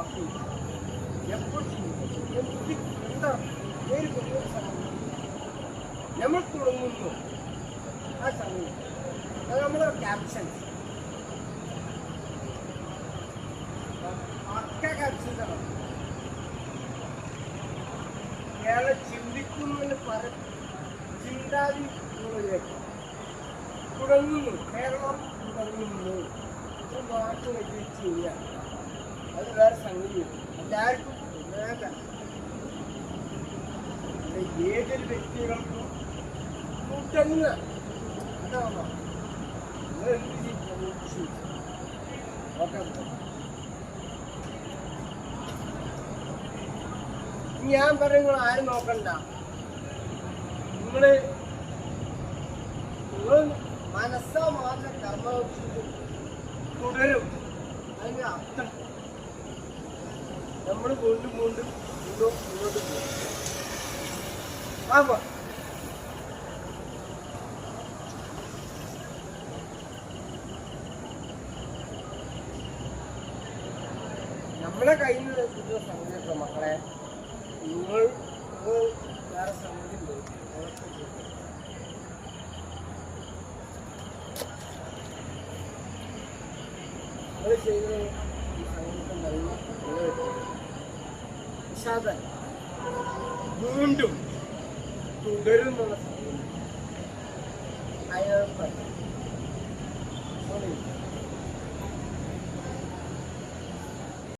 വാക്കില്ല. എപ്പോൾ എന്താ പേര് കൊണ്ടൊരു സമയം നമ്മൾ തുടങ്ങുന്നു. ആ സമയം അത് നമ്മുടെ ക്യാപ്ഷൻസ് ക്യാപ്ഷൻസാണ്. കേരളം ചിന്തിക്കുന്നതിന് ചിന്താതി തുടങ്ങുന്നു. കേരളം തുടങ്ങുന്നു വാക്ക് വെച്ച് ചെയ്യാം. അത് വേറെ സംഗതിയാണ്. എല്ലാവർക്കും വേണ്ട. ഏതൊരു വ്യക്തികൾക്കും തുടങ്ങുക അതാണോ നിങ്ങൾ എന്ത് ചെയ്യും? ഓക്കെ, ഞാൻ പറയുന്നത് ആരും നോക്കണ്ട. നിങ്ങൾ മനസ്സാ മാത്രം കർമ്മ തുടരും. അതിൻ്റെ അർത്ഥം നമ്മൾ വീണ്ടും വീണ്ടും മുന്നോട്ട് പോകും. അപ്പൊ നമ്മളെ കയ്യിൽ നിന്ന് കിട്ടുന്ന സംഗതിയൊക്കെ മക്കളെ നിങ്ങൾ വേറെ സംഗതി ഉണ്ട്. നിങ്ങൾ ചെയ്ത് ഈ സംഗതിക്ക് നല്ല വിഷാദം വീണ്ടും തുടരുന്നുള്ള സംഗതി അയാൾ